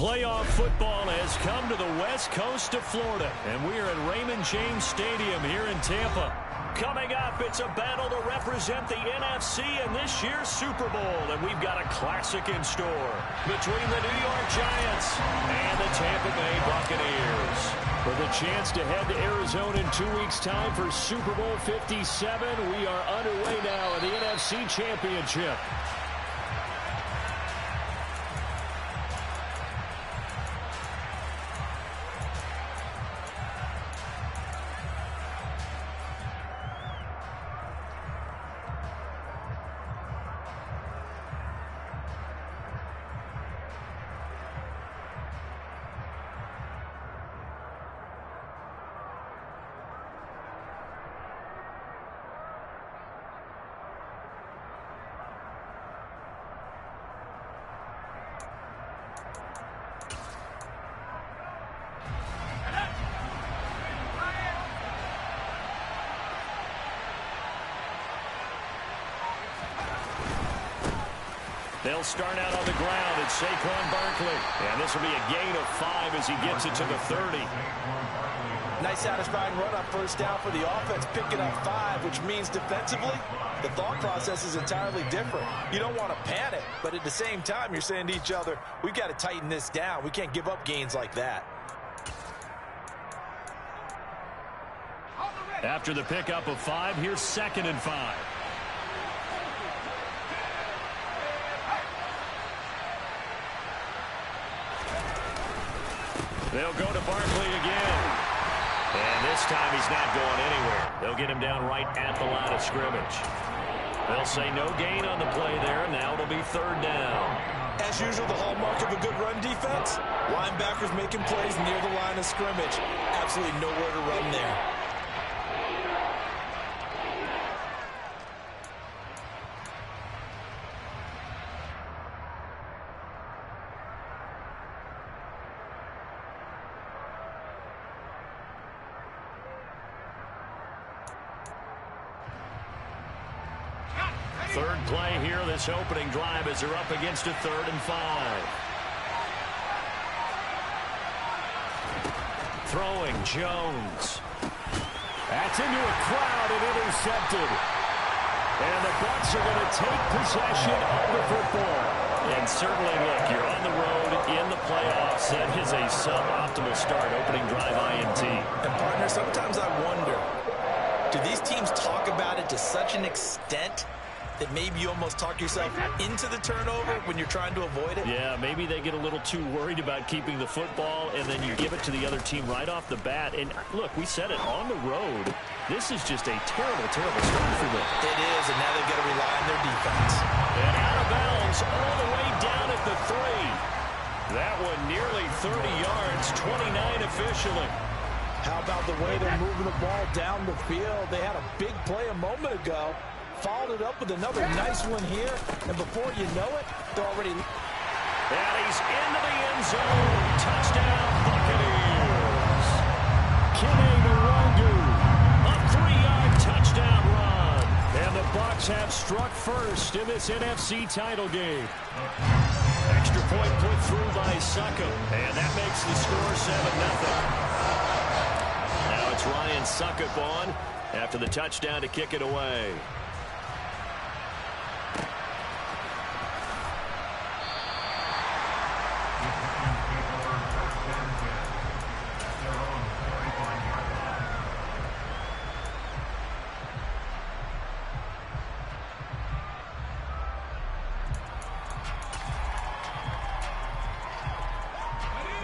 Playoff football has come to the west coast of Florida, and we are at Raymond James Stadium here in Tampa. Coming up, it's a battle to represent the NFC in this year's Super Bowl, and we've got a classic in store between the New York Giants and the Tampa Bay Buccaneers. For the chance to head to Arizona in 2 weeks' time for Super Bowl 57, we are underway now in the NFC Championship. They'll start out on the ground. It's Saquon Barkley. And this will be a gain of 5 as he gets it to the 30. Nice satisfying run on first down for the offense, picking up 5, which means defensively, the thought process is entirely different. You don't want to panic, but at the same time, you're saying to each other, we've got to tighten this down. We can't give up gains like that. After the pickup of 5, here's 2nd and 5. They'll go to Barkley again. And this time he's not going anywhere. They'll get him down right at the line of scrimmage. They'll say no gain on the play there. Now it'll be 3rd down. As usual, the hallmark of a good run defense, linebackers making plays near the line of scrimmage. Absolutely nowhere to run there. Third play here, this opening drive as they're up against a 3rd and 5. Throwing Jones. That's into a crowd and intercepted. And the Bucs are going to take possession of the football. And certainly, look, you're on the road in the playoffs. That is a suboptimal start, opening drive INT. And partner, sometimes I wonder, do these teams talk about it to such an extent that maybe you almost talk yourself into the turnover when you're trying to avoid it? Yeah, maybe they get a little too worried about keeping the football, and then you give it to the other team right off the bat. And look, we said it, on the road, this is just a terrible, terrible start for them. It is, and now they've got to rely on their defense. And out of bounds all the way down at the 3. That one nearly 30 yards, 29 officially. How about the way they're moving the ball down the field? They had a big play a moment ago. Followed it up with another nice one here, and before you know it, they're already... And he's into the end zone. Touchdown, Buccaneers. Kene Nwangwu, a 3-yard touchdown run. And the Bucs have struck first in this NFC title game. Extra point put through by Succop, and that makes the score 7-0. Now it's Ryan Succop on after the touchdown to kick it away.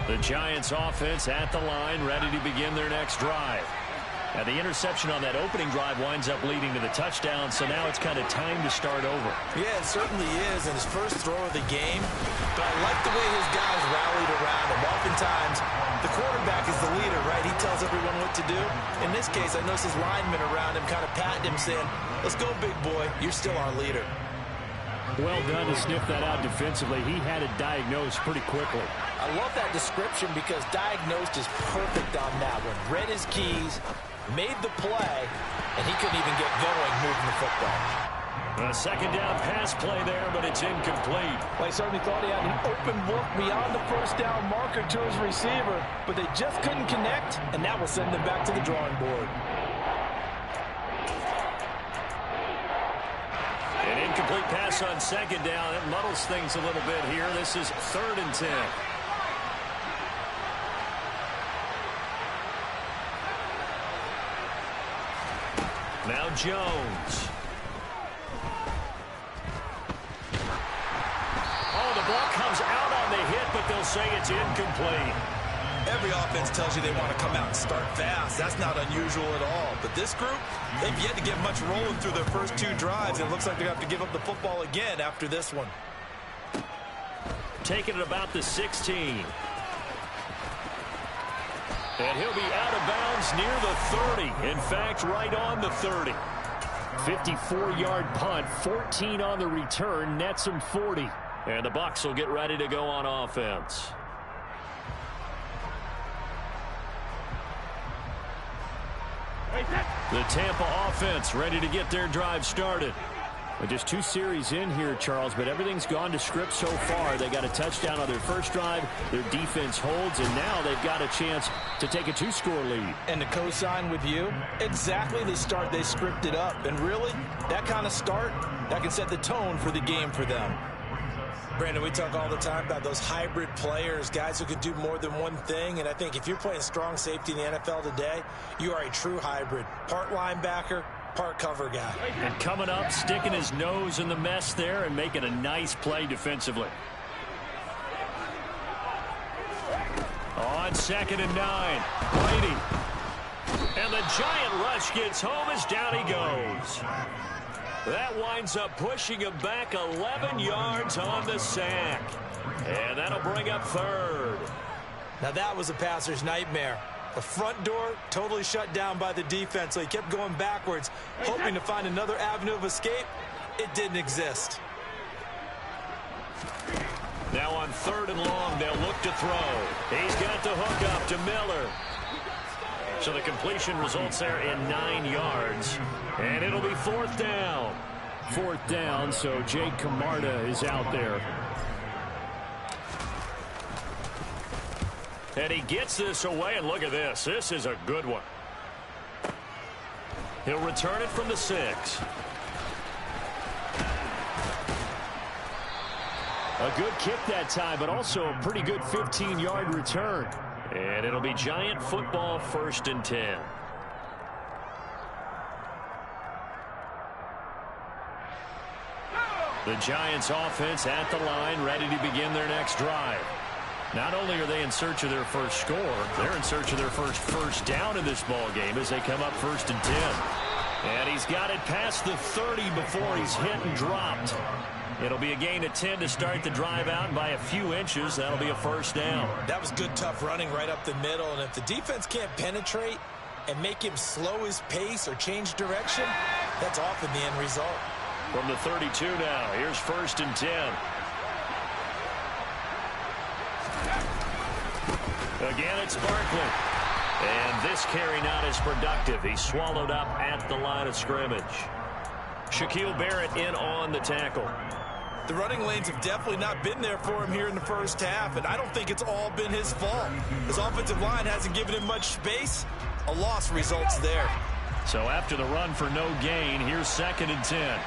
The Giants offense at the line, ready to begin their next drive. Now the interception on that opening drive winds up leading to the touchdown, so now it's kind of time to start over. Yeah, it certainly is, and his first throw of the game. But I like the way his guys rallied around him. Oftentimes, the quarterback is the leader, right? He tells everyone what to do. In this case, I noticed his linemen around him kind of patting him, saying, let's go, big boy. You're still our leader. Well done to sniff that out defensively. He had it diagnosed pretty quickly. I love that description because diagnosed is perfect on that one. Read his keys, made the play, and he couldn't even get going moving the football. A second down pass play there, but it's incomplete. Well, he certainly thought he had an open look beyond the first down marker to his receiver, but they just couldn't connect, and that will send them back to the drawing board. An incomplete pass on second down. It muddles things a little bit here. This is 3rd and 10. Now Jones. Oh, the ball comes out on the hit, but they'll say it's incomplete. Every offense tells you they want to come out and start fast. That's not unusual at all. But this group, they've yet to get much rolling through their first 2 drives. It looks like they're going to have to give up the football again after this one. Taking it about the 16. And he'll be out of bounds near the 30. In fact, right on the 30. 54-yard punt, 14 on the return, nets him 40. And the Bucs will get ready to go on offense. The Tampa offense ready to get their drive started. Just 2 series in here, Charles, but everything's gone to script so far. They got a touchdown on their first drive. Their defense holds, and now they've got a chance to take a 2-score lead. And to co-sign with you, exactly the start they scripted up. And really, that kind of start, that can set the tone for the game for them. Brandon, we talk all the time about those hybrid players, guys who can do more than one thing. And I think if you're playing strong safety in the NFL today, you are a true hybrid. Part linebacker, part cover guy. And coming up, sticking his nose in the mess there and making a nice play defensively. On 2nd and 9, Brady. And the giant rush gets home as down he goes. That winds up pushing him back 11 yards on the sack. And that'll bring up 3rd. Now that was a passer's nightmare. The front door totally shut down by the defense, so he kept going backwards, hoping to find another avenue of escape. It didn't exist. Now on 3rd and long, they'll look to throw. He's got the hook up to Miller. So the completion results there in 9 yards. And it'll be 4th down. 4th down, so Jake Camarda is out there. And he gets this away, and look at this. This is a good one. He'll return it from the 6. A good kick that time, but also a pretty good 15-yard return. And it'll be Giant football, 1st and 10. The Giants offense at the line, ready to begin their next drive. Not only are they in search of their first score, they're in search of their first down in this ball game as they come up 1st and 10. And he's got it past the 30 before he's hit and dropped. It'll be a gain of 10 to start the drive out, and by a few inches, that'll be a 1st down. That was good, tough running right up the middle, and if the defense can't penetrate and make him slow his pace or change direction, that's often the end result. From the 32 now, here's 1st and 10. Again, it's Barkley. And this carry not as productive. He's swallowed up at the line of scrimmage. Shaquille Barrett in on the tackle. The running lanes have definitely not been there for him here in the first half, and I don't think it's all been his fault. His offensive line hasn't given him much space. A loss results there. So after the run for no gain, here's 2nd and 10.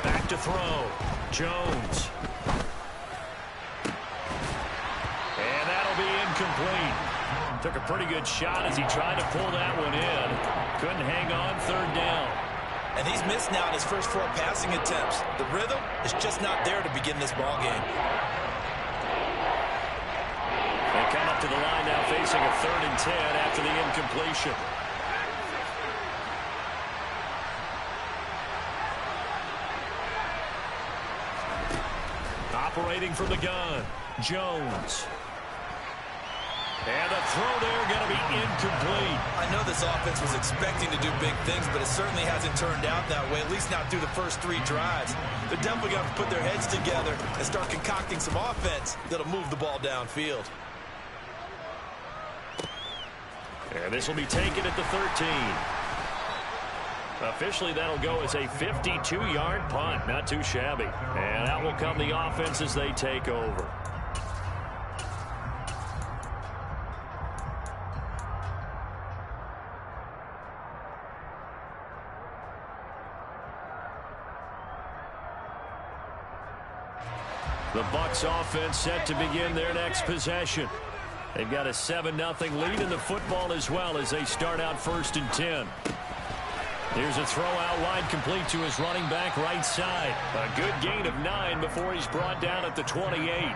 Back to throw. Jones. And that'll be incomplete. Took a pretty good shot as he tried to pull that one in. Couldn't hang on, 3rd down. And he's missed now in his first 4 passing attempts. The rhythm is just not there to begin this ball game. They come up to the line now facing a 3rd and 10 after the incompletion. Operating from the gun, Jones. And the throw there going to be incomplete. I know this offense was expecting to do big things, but it certainly hasn't turned out that way, at least not through the first 3 drives. They're definitely going to put their heads together and start concocting some offense that'll move the ball downfield. And this will be taken at the 13. Officially, that'll go as a 52-yard punt. Not too shabby. And out will come the offense as they take over. The Bucs offense set to begin their next possession. They've got a 7-0 lead in the football as well as they start out 1st and 10. Here's a throw out wide, complete to his running back right side. A good gain of 9 before he's brought down at the 28.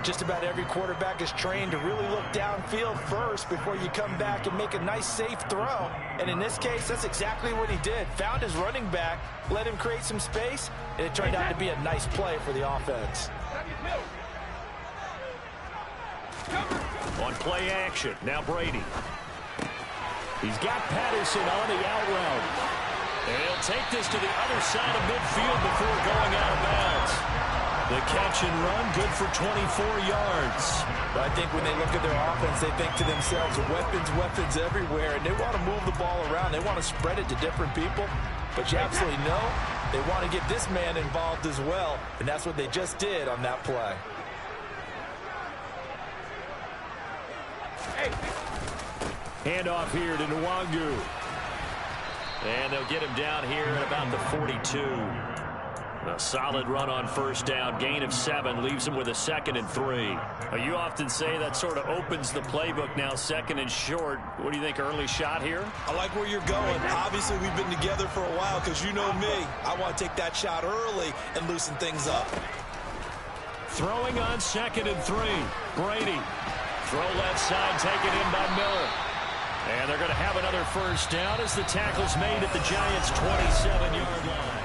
Just about every quarterback is trained to really look downfield first before you come back and make a nice, safe throw. And in this case, that's exactly what he did. Found his running back, let him create some space, and it turned out to be a nice play for the offense. On play action, now Brady. He's got Patterson on the out route. And he'll take this to the other side of midfield before going out of bounds. The catch and run, good for 24 yards. I think when they look at their offense, they think to themselves, weapons, weapons everywhere, and they want to move the ball around. They want to spread it to different people. But you absolutely know they want to get this man involved as well, and that's what they just did on that play. Handoff here to Nwangu. And they'll get him down here at about the 42. A solid run on 1st down. Gain of 7 leaves him with a 2nd and 3. You often say that sort of opens the playbook now, 2nd and short. What do you think, early shot here? I like where you're going. Obviously, we've been together for a while because you know me. I want to take that shot early and loosen things up. Throwing on 2nd and 3. Brady. Throw left side, taken in by Miller. And they're going to have another 1st down as the tackle's made at the Giants' 27-yard line.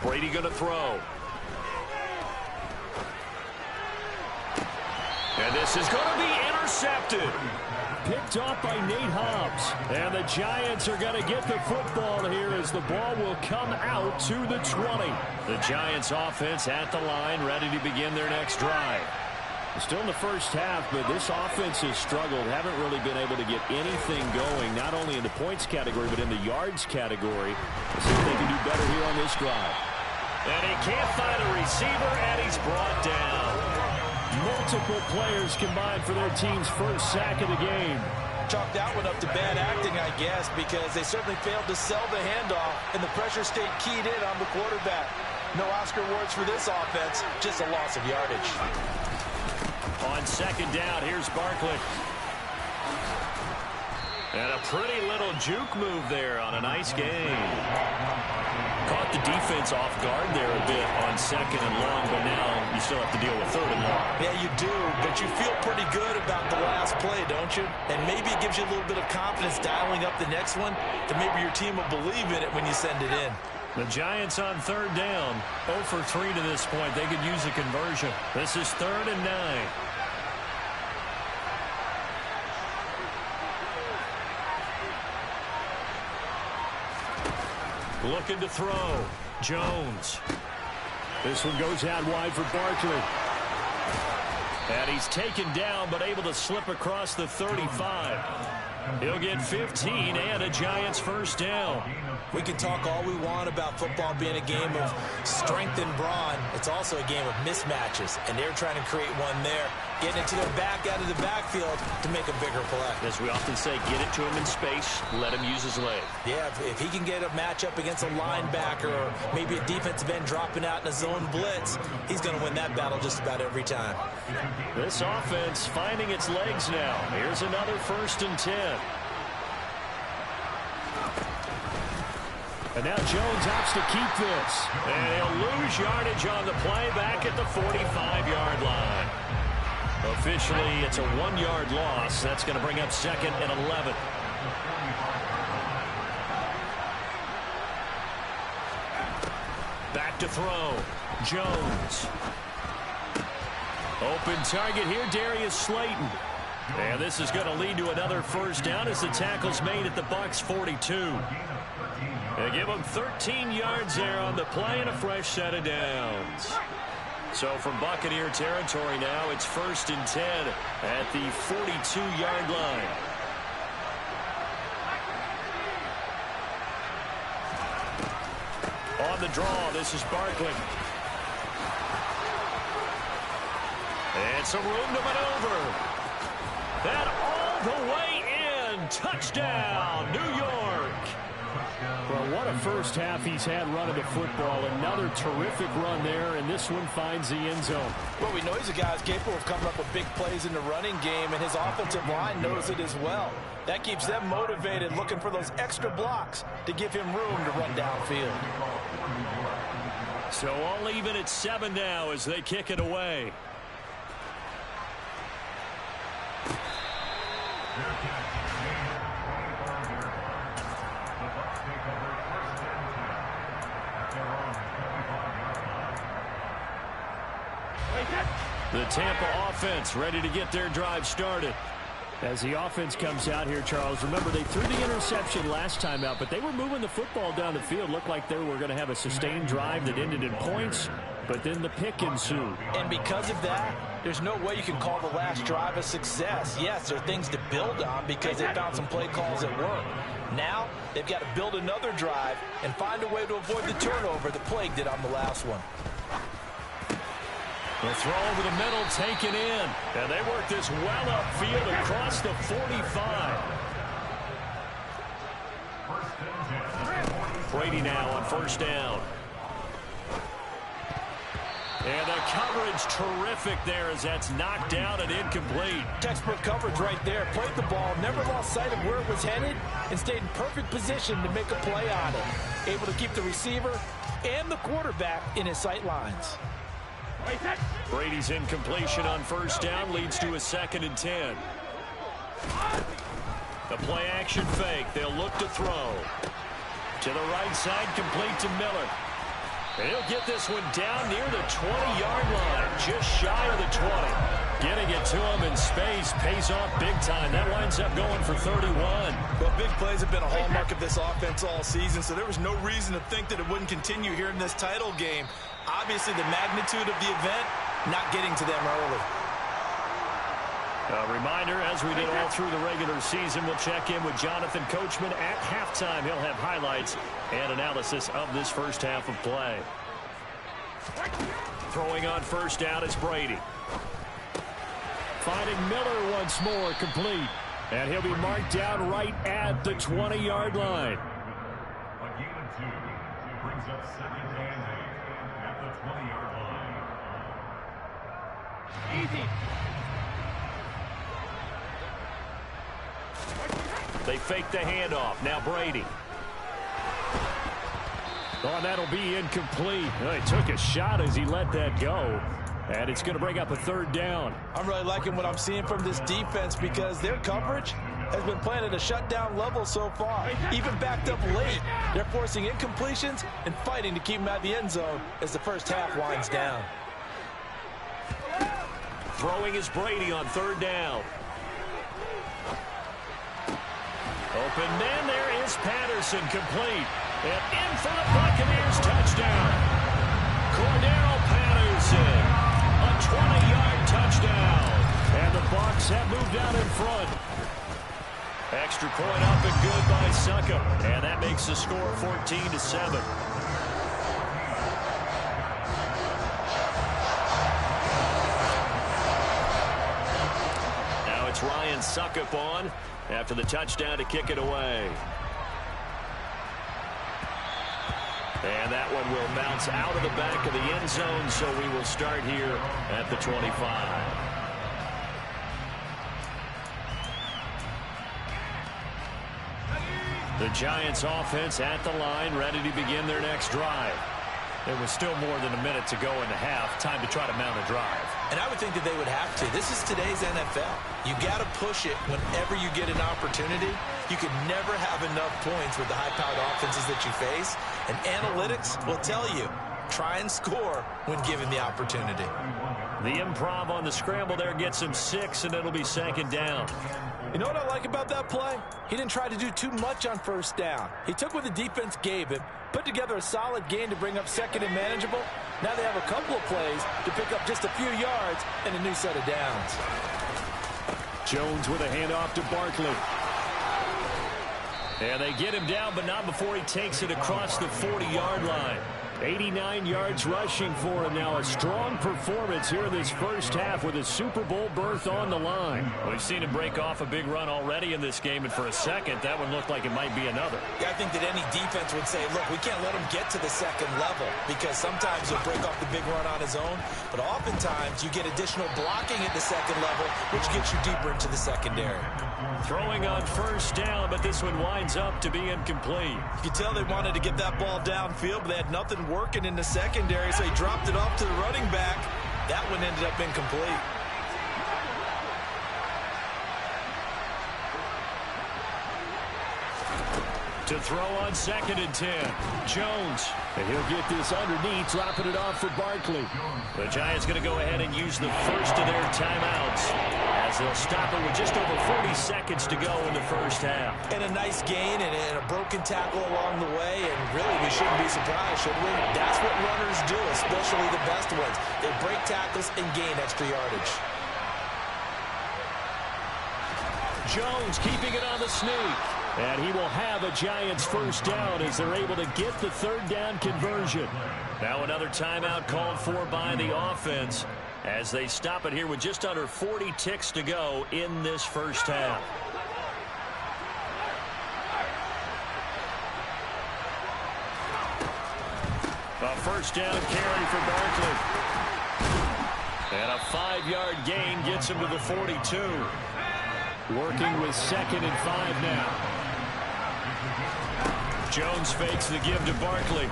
Brady going to throw. And this is going to be intercepted. Picked off by Nate Hobbs. And the Giants are going to get the football here as the ball will come out to the 20. The Giants offense at the line, ready to begin their next drive. Still in the 1st half, but this offense has struggled. Haven't really been able to get anything going, not only in the points category, but in the yards category. Let's see if they can do better here on this drive. And he can't find a receiver, and he's brought down. Multiple players combined for their team's 1st sack of the game. Chalk that one up to bad acting, I guess, because they certainly failed to sell the handoff, and the pressure stayed keyed in on the quarterback. No Oscar awards for this offense, just a loss of yardage. On 2nd down, here's Barkley. And a pretty little juke move there on a nice game. Caught the defense off guard there a bit on 2nd and long, but now you still have to deal with 3rd and long. Yeah, you do, but you feel pretty good about the last play, don't you? And maybe it gives you a little bit of confidence dialing up the next one, that maybe your team will believe in it when you send it in. The Giants on 3rd down, 0 for 3 to this point. They could use a conversion. This is 3rd and 9. Looking to throw. Jones. This one goes out wide for Barkley. And he's taken down, but able to slip across the 35. He'll get 15 and a Giants 1st down. We can talk all we want about football being a game of strength and brawn. It's also a game of mismatches, and they're trying to create one there, getting it to their back out of the backfield to make a bigger play. As we often say, get it to him in space, let him use his leg. Yeah, if he can get a matchup against a linebacker or maybe a defensive end dropping out in a zone blitz, he's going to win that battle just about every time. This offense finding its legs now. Here's another 1st and 10. And now Jones opts to keep this. And he'll lose yardage on the play back at the 45-yard line. Officially, it's a 1-yard loss. That's going to bring up 2nd and 11. Back to throw. Jones. Open target here, Darius Slayton. And this is going to lead to another 1st down as the tackle's made at the Bucs 42. They give them 13 yards there on the play and a fresh set of downs. So from Buccaneer territory now, it's 1st and 10 at the 42-yard line. On the draw, this is Barkley. And some room to maneuver. That all the way in. Touchdown, New York. Well, what a first half he's had running the football. Another terrific run there, and this one finds the end zone. Well, we know he's a guy who's capable of coming up with big plays in the running game, and his offensive line knows it as well. That keeps them motivated, looking for those extra blocks to give him room to run downfield. So all even at 7 now as they kick it away. The Tampa offense ready to get their drive started. As the offense comes out here, Charles, remember they threw the interception last time out, but they were moving the football down the field. Looked like they were going to have a sustained drive that ended in points, but then the pick ensued. And because of that, there's no way you can call the last drive a success. Yes, there are things to build on because they found some play calls that work. Now, they've got to build another drive and find a way to avoid the turnover that plagued it on the last one. The throw over the middle taken in. And they work this well upfield across the 45. Brady now on 1st down. And the coverage terrific there as that's knocked down and incomplete. Textbook coverage right there. Played the ball, never lost sight of where it was headed, and stayed in perfect position to make a play on it. Able to keep the receiver and the quarterback in his sight lines. Brady's incompletion on 1st down leads to a 2nd and 10. The play action fake. They'll look to throw. To the right side, complete to Miller. And he'll get this one down near the 20-yard line, just shy of the 20. Getting it to him in space pays off big time. That winds up going for 31. Well, big plays have been a hallmark of this offense all season, so there was no reason to think that it wouldn't continue here in this title game. Obviously, the magnitude of the event, not getting to them early. A reminder, as we did all through the regular season, we'll check in with Jonathan Coachman at halftime. He'll have highlights and analysis of this first half of play. Throwing on 1st down is Brady. Finding Miller once more, complete. And he'll be marked down right at the 20-yard line. A gain of 2 brings up 2nd and 8 at the 20-yard line. Easy. They fake the handoff. Now Brady. Oh, that'll be incomplete. Well, he took a shot as he let that go. And it's going to bring up a 3rd down. I'm really liking what I'm seeing from this defense because their coverage has been playing at a shutdown level so far. Even backed up late, they're forcing incompletions and fighting to keep them out of the end zone as the first half winds down. Throwing is Brady on 3rd down. Open man, there is Patterson, complete. And in for the Buccaneers, touchdown. Cordero Patterson, a 20-yard touchdown. And the Bucs have moved out in front. Extra point up and good by Succop. And that makes the score 14-7. Now it's Ryan Succop on after the touchdown to kick it away. And that one will bounce out of the back of the end zone, so we will start here at the 25. The Giants offense at the line, ready to begin their next drive. There was still more than a minute to go in the half. Time to try to mount a drive. And I would think that they would have to. This is today's NFL. You got to push it whenever you get an opportunity. You can never have enough points with the high-powered offenses that you face. And analytics will tell you, try and score when given the opportunity. The improv on the scramble there gets him 6, and it'll be 2nd down. You know what I like about that play? He didn't try to do too much on first down. He took what the defense gave him, put together a solid gain to bring up second and manageable. Now they have a couple of plays to pick up just a few yards and a new set of downs. Jones with a handoff to Barkley. And they get him down, but not before he takes it across the 40-yard line. 89 yards rushing for him now. A strong performance here in this first half with a Super Bowl berth on the line. We've seen him break off a big run already in this game, and for a second, that one looked like it might be another. Yeah, I think that any defense would say, look, we can't let him get to the second level because sometimes he'll break off the big run on his own, but oftentimes you get additional blocking at the second level, which gets you deeper into the secondary. Throwing on first down, but this one winds up to be incomplete. You can tell they wanted to get that ball downfield, but they had nothing working in the secondary, so he dropped it off to the running back. That one ended up incomplete. To throw on 2nd and 10. Jones. And he'll get this underneath, dropping it off for Barkley. The Giants going to go ahead and use the first of their timeouts as they'll stop it with just over 40 seconds to go in the first half. And a nice gain and a broken tackle along the way, and really we shouldn't be surprised, should we? That's what runners do, especially the best ones. They break tackles and gain extra yardage. Jones keeping it on the sneak. And he will have a Giants first down as they're able to get the third down conversion. Now another timeout called for by the offense as they stop it here with just under 40 ticks to go in this first half. A first down carry for Barkley. And a 5-yard gain gets him to the 42. Working with 2nd and 5 now. Jones fakes the give to Barkley.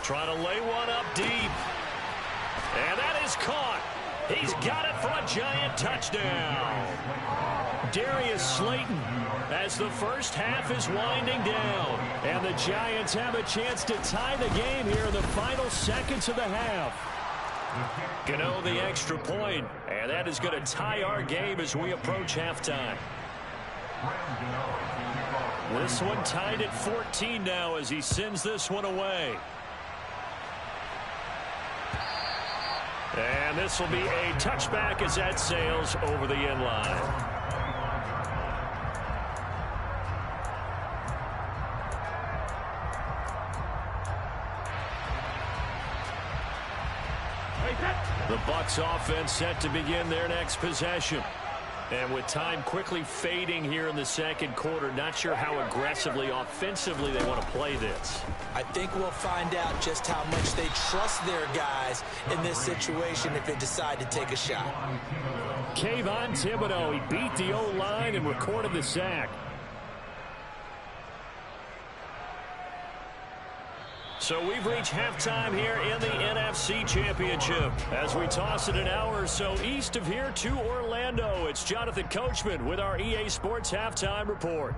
Trying to lay one up deep. And that is caught. He's got it for a Giant touchdown. Darius Slayton as the first half is winding down. And the Giants have a chance to tie the game here in the final seconds of the half. Gano the extra point, and that is going to tie our game as we approach halftime. This one tied at 14 now as he sends this one away. And this will be a touchback as that sails over the end line. The Bucs offense set to begin their next possession. And with time quickly fading here in the second quarter, not sure how aggressively, offensively they want to play this. I think we'll find out just how much they trust their guys in this situation if they decide to take a shot. Kayvon Thibodeau, he beat the O-line and recorded the sack. So we've reached halftime here in the NFC Championship. As we toss it an hour or so east of here to Orlando, it's Jonathan Coachman with our EA Sports Halftime Report.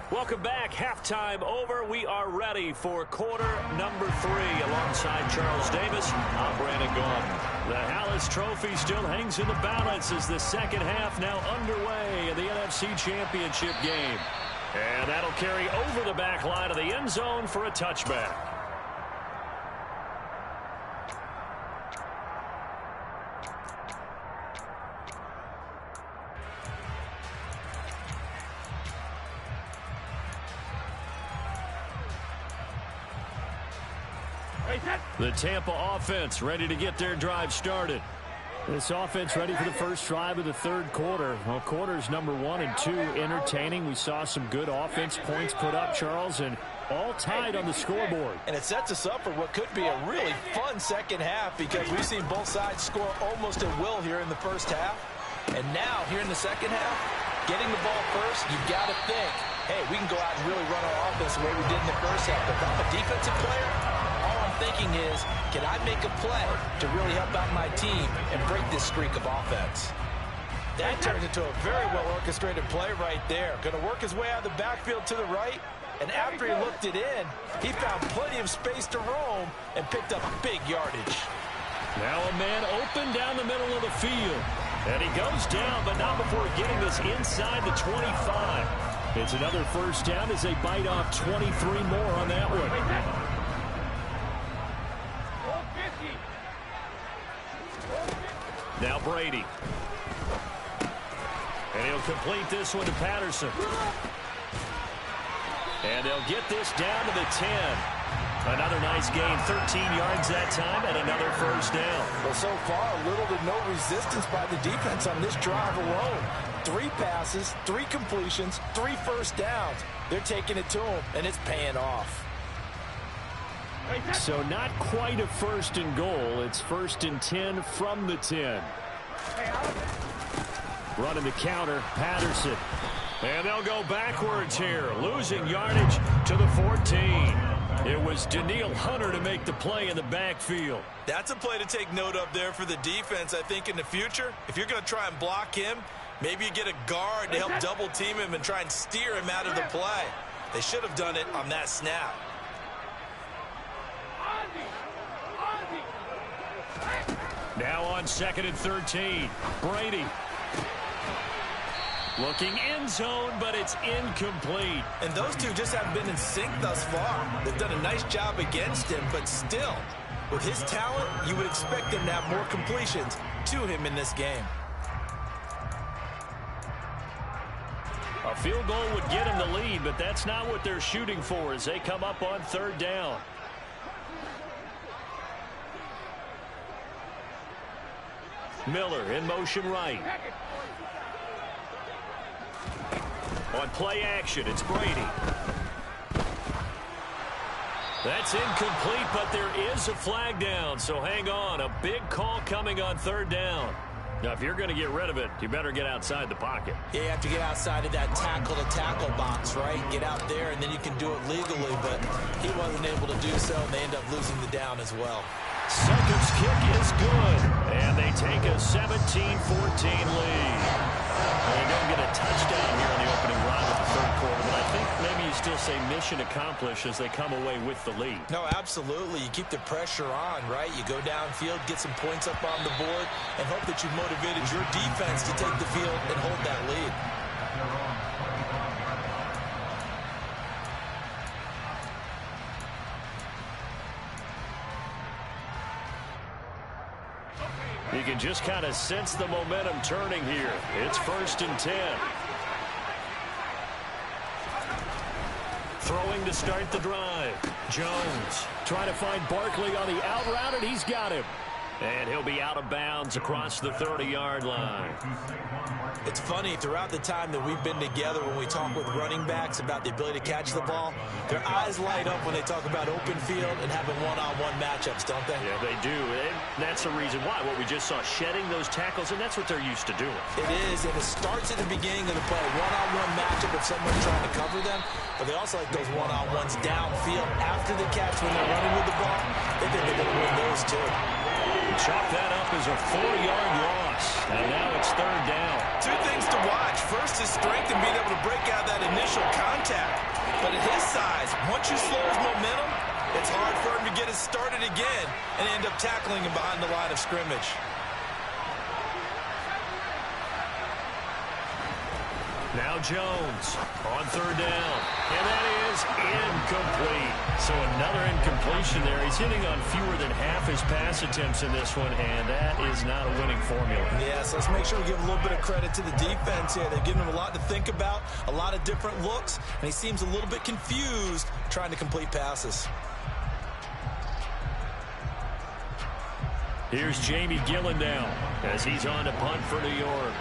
Welcome back. Halftime over. We are ready for quarter number 3. Alongside Charles Davis, I'm Brandon Gaudin. The Hallis Trophy still hangs in the balance as the second half now underway in the NFC Championship game. And that'll carry over the back line of the end zone for a touchback. The Tampa offense ready to get their drive started. This offense ready for the first drive of the third quarter. Well, quarters number 1 and 2 entertaining. We saw some good offense points put up, Charles, and all tied on the scoreboard. And it sets us up for what could be a really fun second half because we've seen both sides score almost at will here in the first half. And now, here in the second half, getting the ball first, you've got to think hey, we can go out and really run our offense the way we did in the first half. But if I'm a defensive player, all I'm thinking is, can I make a play to really help out my team and break this streak of offense? That turns into a very well-orchestrated play right there. Going to work his way out of the backfield to the right. And after he looked it in, he found plenty of space to roam and picked up big yardage. Now a man open down the middle of the field. And he goes down, but not before getting this inside the 25. It's another first down as they bite off 23 more on that one. Now Brady. And he'll complete this one to Patterson. And they'll get this down to the 10. Another nice gain, 13 yards that time, and another first down. Well, so far, little to no resistance by the defense on this drive alone. 3 passes, 3 completions, 3 first downs. They're taking it to him, and it's paying off. So not quite a first and goal. It's first and 10 from the 10. Running the counter, Patterson. And they'll go backwards here, losing yardage to the 14. It was Danielle Hunter to make the play in the backfield. That's a play to take note of there for the defense, I think, in the future. If you're going to try and block him, maybe you get a guard to help double-team him and try and steer him out of the play. They should have done it on that snap. Now on 2nd and 13, Brady. Looking end zone, but it's incomplete. And those two just haven't been in sync thus far. They've done a nice job against him, but still, with his talent, you would expect him to have more completions to him in this game. A field goal would get him the lead, but that's not what they're shooting for as they come up on 3rd down. Miller in motion right. On play action, it's Brady. That's incomplete, but there is a flag down, so hang on. A big call coming on 3rd down. Now, if you're going to get rid of it, you better get outside the pocket. Yeah, you have to get outside of that tackle-to-tackle box, right? Get out there, and then you can do it legally, but he wasn't able to do so, and they end up losing the down as well. Second's kick is good, and they take a 17-14 lead. They don't get a touchdown here in the opening drive of the 3rd quarter, but I think maybe you still say mission accomplished as they come away with the lead. No, absolutely. You keep the pressure on, right? You go downfield, get some points up on the board, and hope that you've motivated your defense to take the field and hold that lead. You can just kind of sense the momentum turning here. It's 1st and 10. Throwing to start the drive. Jones trying to find Barkley on the out route, and he's got him. And he'll be out of bounds across the 30-yard line. It's funny, throughout the time that we've been together, when we talk with running backs about the ability to catch the ball, their eyes light up when they talk about open field and having one-on-one matchups, don't they? Yeah, they do. And that's the reason why. What we just saw, shedding those tackles, and that's what they're used to doing. It is, and it starts at the beginning of the play. One-on-one matchup if someone's trying to cover them, but they also like those one-on-ones downfield after the catch when they're running with the ball. They think they're going to win those, too. Chalk that up as a 4-yard loss. And now it's 3rd down. 2 things to watch. First is strength and being able to break out that initial contact. But at his size, once you slow his momentum, it's hard for him to get it started again and end up tackling him behind the line of scrimmage. Now Jones on 3rd down. And that is incomplete. So another incompletion there. He's hitting on fewer than half his pass attempts in this one, and that is not a winning formula. Yes, let's make sure we give a little bit of credit to the defense here. They've given him a lot to think about, a lot of different looks, and he seems a little bit confused trying to complete passes. Here's Jamie Gillen now as he's on to punt for New York.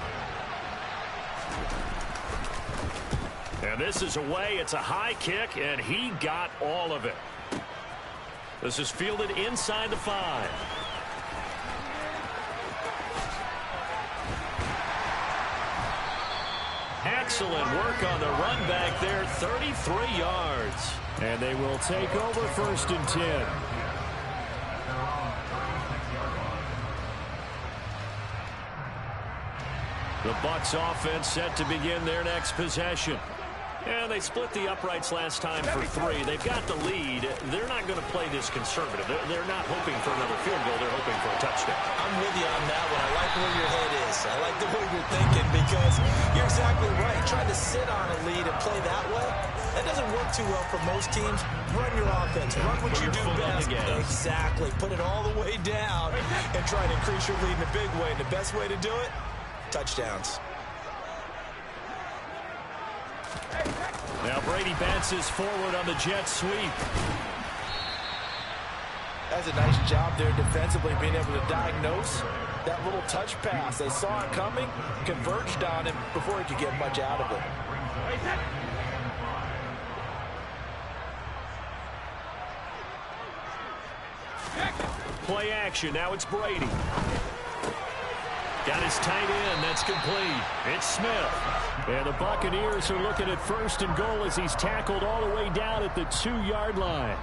And this is away. It's a high kick, and he got all of it. This is fielded inside the 5. Excellent work on the run back there, 33 yards. And they will take over 1st and 10. The Bucs offense set to begin their next possession. And they split the uprights last time for 3. They've got the lead. They're not going to play this conservative. They're not hoping for another field goal. They're hoping for a touchdown. I'm with you on that one. I like where your head is. I like the way you're thinking because you're exactly right. Trying to sit on a lead and play that way, that doesn't work too well for most teams. Run your offense. Run what you do best. Exactly. Put it all the way down and try to increase your lead in a big way. And the best way to do it, touchdowns. Now Brady bounces forward on the jet sweep. That's a nice job there defensively, being able to diagnose that little touch pass. They saw it coming, converged on him before he could get much out of it. Play action. Now it's Brady. Got his tight end. That's complete. It's Smith. And the Buccaneers are looking at 1st and goal as he's tackled all the way down at the 2-yard line.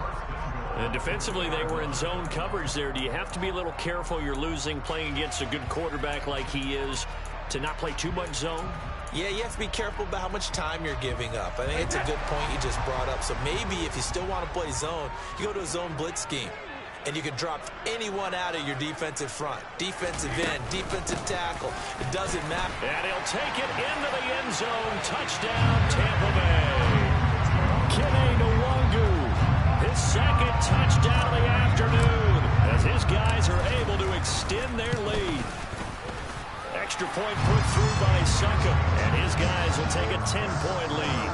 And defensively, they were in zone coverage there. Do you have to be a little careful? You're losing, playing against a good quarterback like he is, to not play too much zone? Yeah, you have to be careful about how much time you're giving up. I think it's a good point you just brought up. So maybe if you still want to play zone, you go to a zone blitz scheme. And you can drop anyone out of your defensive front. Defensive end, defensive tackle. It doesn't matter. And he'll take it into the end zone. Touchdown, Tampa Bay. Kene Nwangu, his 2nd touchdown of the afternoon, as his guys are able to extend their lead. Extra point put through by Succop, and his guys will take a 10-point lead.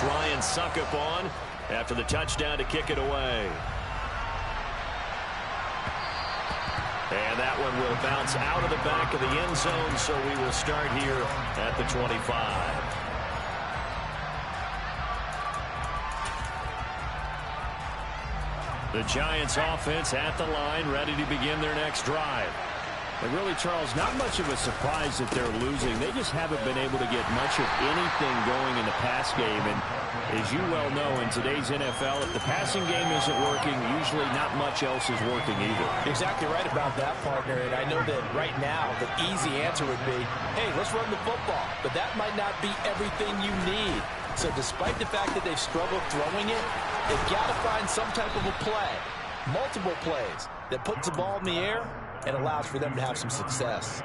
Ryan Succop on after the touchdown to kick it away. And that one will bounce out of the back of the end zone, so we will start here at the 25. The Giants offense at the line, ready to begin their next drive. And really, Charles, not much of a surprise that they're losing. They just haven't been able to get much of anything going in the pass game. And as you well know, in today's NFL, if the passing game isn't working, usually not much else is working either. You're exactly right about that, partner. And I know that right now the easy answer would be, hey, let's run the football. But that might not be everything you need. So despite the fact that they've struggled throwing it, they've got to find some type of a play, multiple plays, that puts the ball in the air and allows for them to have some success.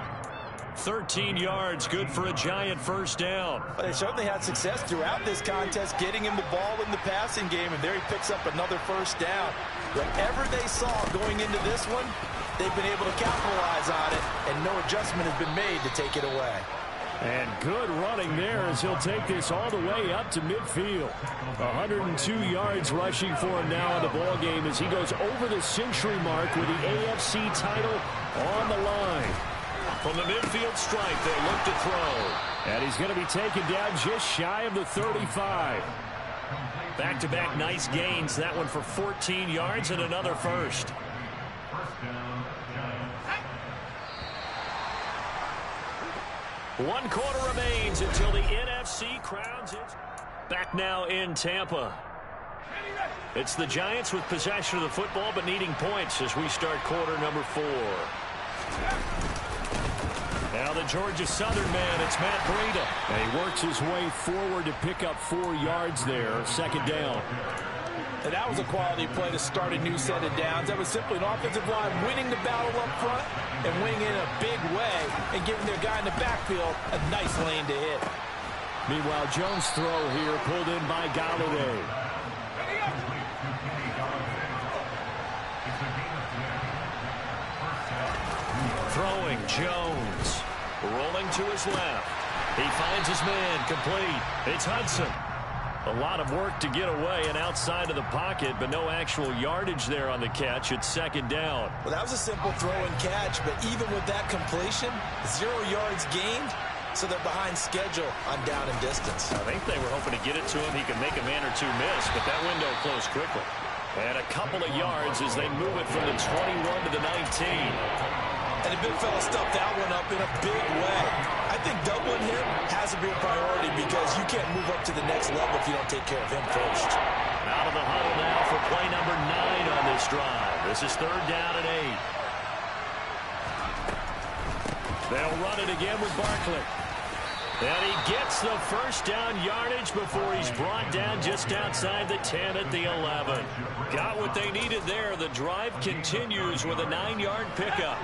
13 yards, good for a Giant 1st down. But they certainly had success throughout this contest, getting him the ball in the passing game, and there he picks up another 1st down. Whatever they saw going into this one, they've been able to capitalize on it, and no adjustment has been made to take it away. And good running there as he'll take this all the way up to midfield. 102 yards rushing for him now in the ball game as he goes over the century mark with the AFC title on the line. From the midfield stripe, they'll look to throw. And he's going to be taken down just shy of the 35. Back-to-back nice gains. That one for 14 yards and another 1st. One quarter remains until the NFC crowns it. Back now in Tampa. It's the Giants with possession of the football but needing points as we start quarter number 4. Now the Georgia Southern man, it's Matt Breida. And he works his way forward to pick up 4 yards there, 2nd down. And that was a quality play to start a new set of downs. That was simply an offensive line winning the battle up front and winning in a big way and giving their guy in the backfield a nice lane to hit. Meanwhile, Jones' throw here pulled in by Galladay. Throwing Jones. Rolling to his left. He finds his man complete. It's Hudson. A lot of work to get away and outside of the pocket, but no actual yardage there on the catch. It's 2nd down. Well, that was a simple throw and catch, but even with that completion, 0 yards gained, so they're behind schedule on down and distance. I think they were hoping to get it to him. He could make a man or two miss, but that window closed quickly. And a couple of yards as they move it from the 21 to the 19. And the big fella stuffed that one up in a big way. I think doubling him has to be a priority because you can't move up to the next level if you don't take care of him first. Out of the huddle now for play number 9 on this drive. This is 3rd down and 8. They'll run it again with Barkley. And he gets the first down yardage before he's brought down just outside the 10 at the 11. Got what they needed there. The drive continues with a 9-yard pickup.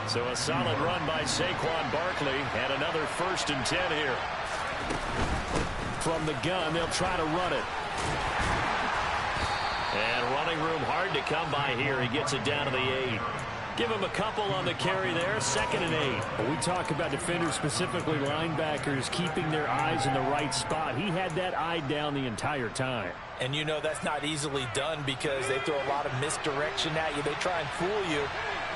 So a solid run by Saquon Barkley and another 1st and 10 here. From the gun, they'll try to run it. And running room hard to come by here. He gets it down to the 8. Give him a couple on the carry there. 2nd and 8. We talk about defenders, specifically linebackers, keeping their eyes in the right spot. He had that eye down the entire time. And you know that's not easily done because they throw a lot of misdirection at you. They try and fool you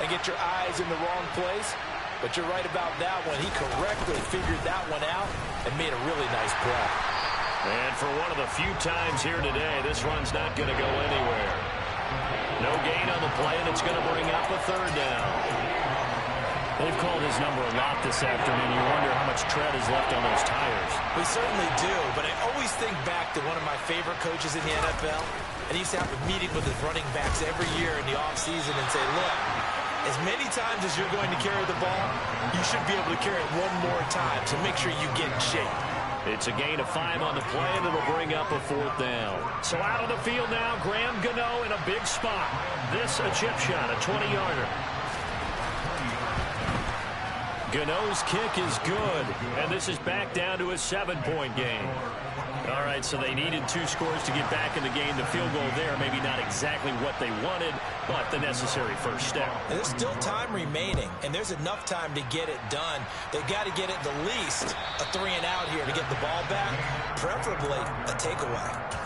and get your eyes in the wrong place. But you're right about that one. He correctly figured that one out and made a really nice play. And for one of the few times here today, this run's not going to go anywhere. No gain on the play, and it's going to bring up a 3rd down. They've called his number a lot this afternoon. You wonder how much tread is left on those tires. We certainly do, but I always think back to one of my favorite coaches in the NFL, and he used to have a meeting with his running backs every year in the offseason and say, look, as many times as you're going to carry the ball, you should be able to carry it one more time, so make sure you get in shape. It's a gain of 5 on the play, and it'll bring up a 4th down. So out of the field now, Graham Gano in a big spot. This a chip shot, a 20-yarder. Gano's kick is good, and this is back down to a 7-point game. All right, so they needed 2 scores to get back in the game. The field goal there, maybe not exactly what they wanted, but the necessary first step. And there's still time remaining, and there's enough time to get it done. They've got to get at the least a 3 and out here to get the ball back, preferably a takeaway.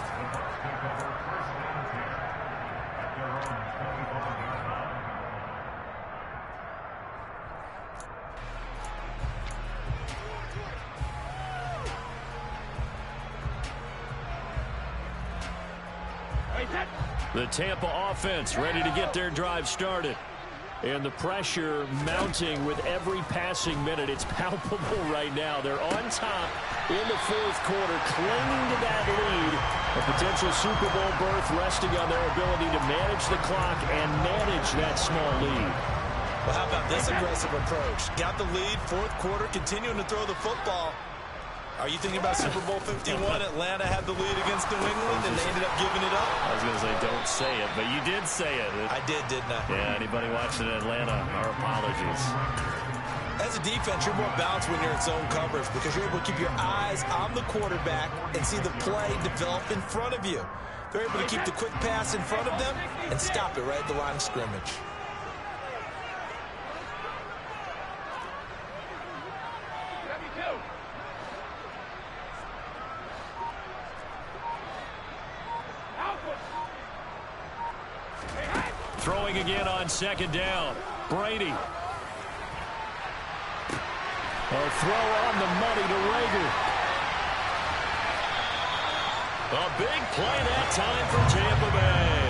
The Tampa offense ready to get their drive started. And the pressure mounting with every passing minute. It's palpable right now. They're on top in the 4th quarter, clinging to that lead. A potential Super Bowl berth resting on their ability to manage the clock and manage that small lead. Well, how about this aggressive approach? Got the lead, 4th quarter, continuing to throw the football. Are you thinking about Super Bowl 51? Atlanta had the lead against New England, and they ended up giving it up? I was going to say, don't say it, but you did say it. I did, didn't I? Yeah, anybody watching in Atlanta, our apologies. As a defense, you're more balanced when you're in zone coverage because you're able to keep your eyes on the quarterback and see the play develop in front of you. They're able to keep the quick pass in front of them and stop it right at the line of scrimmage. Throwing again on 2nd down. Brady. A throw on the money to Rager. A big play that time for Tampa Bay.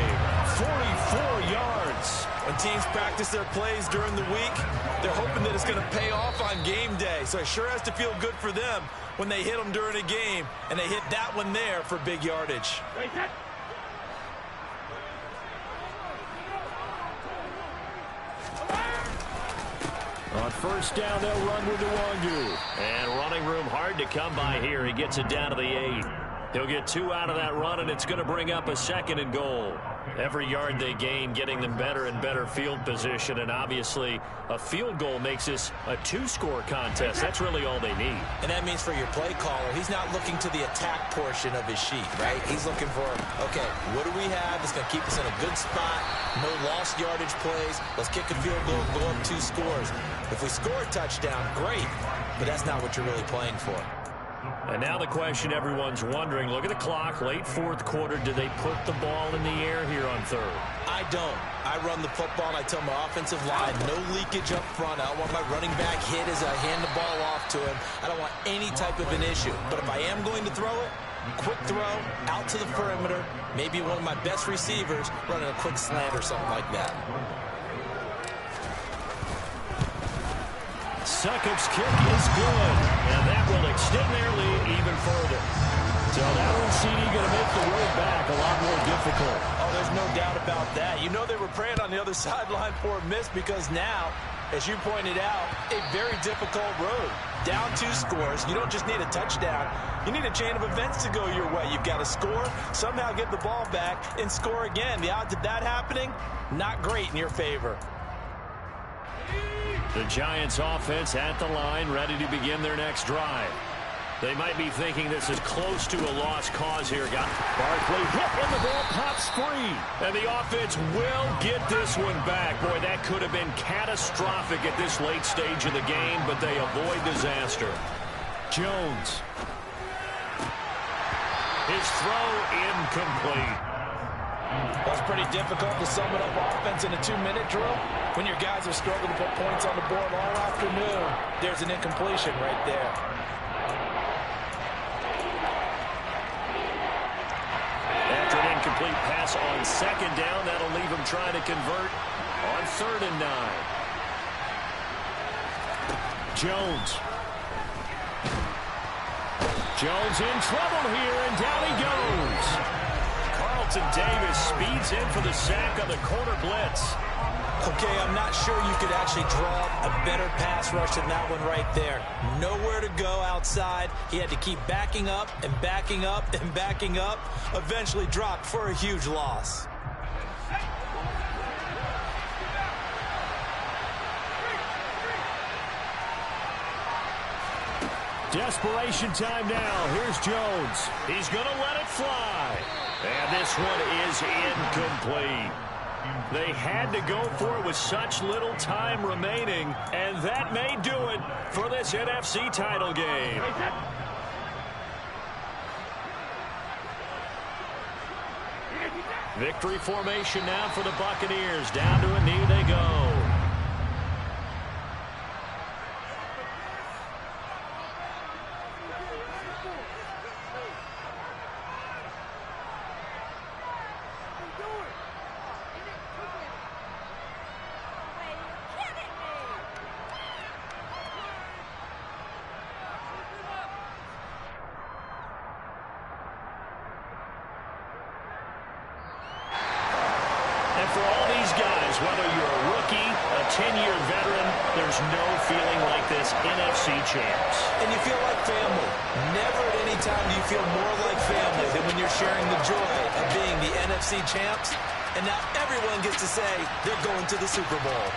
44 yards. When teams practice their plays during the week, they're hoping that it's going to pay off on game day. So it sure has to feel good for them when they hit them during a game, and they hit that one there for big yardage. On 1st down, they'll run with Nwangu. And running room hard to come by here. He gets it down to the 8. He'll get 2 out of that run, and it's going to bring up a 2nd and goal. Every yard they gain, getting them better and better field position, and obviously a field goal makes this a 2-score contest. That's really all they need. And that means for your play caller, he's not looking to the attack portion of his sheet, right? He's looking for, okay, what do we have that's going to keep us in a good spot? No lost yardage plays. Let's kick a field goal, go up 2 scores. If we score a touchdown, great, but that's not what you're really playing for. And now the question everyone's wondering, look at the clock, late 4th quarter, do they put the ball in the air here on 3rd? I don't. I run the football, and I tell my offensive line, no leakage up front. I don't want my running back hit as I hand the ball off to him. I don't want any type of an issue. But if I am going to throw it, quick throw, out to the perimeter, maybe one of my best receivers running a quick slant or something like that. Succop's kick is good, and that will extend their lead even further. So that one, CD, going to make the road back a lot more difficult. Oh, there's no doubt about that. You know they were praying on the other sideline for a miss because now, as you pointed out, a very difficult road. Down 2 scores. You don't just need a touchdown. You need a chain of events to go your way. You've got to score, somehow get the ball back, and score again. The odds of that happening, not great in your favor. The Giants offense at the line, ready to begin their next drive. They might be thinking this is close to a lost cause here. Got Barkley hit and the ball pops free. And the offense will get this one back. Boy, that could have been catastrophic at this late stage of the game, but they avoid disaster. Jones. His throw incomplete. That's pretty difficult to sum it up offense in a 2-minute drill. When your guys are struggling to put points on the board all afternoon, there's an incompletion right there. After an incomplete pass on 2nd down, that'll leave him trying to convert on 3rd and 9. Jones. Jones in trouble here, and down he goes. Carlton Davis speeds in for the sack on the corner blitz. Okay, I'm not sure you could actually draw a better pass rush than that one right there. Nowhere to go outside. He had to keep backing up and backing up and backing up. Eventually dropped for a huge loss. Desperation time now. Here's Jones. He's going to let it fly. And this one is incomplete. They had to go for it with such little time remaining, and that may do it for this NFC title game. Victory formation now for the Buccaneers. Down to a knee they go. For all these guys, whether you're a rookie, a 10-year veteran, there's no feeling like this NFC champs. And you feel like family. Never at any time do you feel more like family than when you're sharing the joy of being the NFC champs. And now everyone gets to say they're going to the Super Bowl.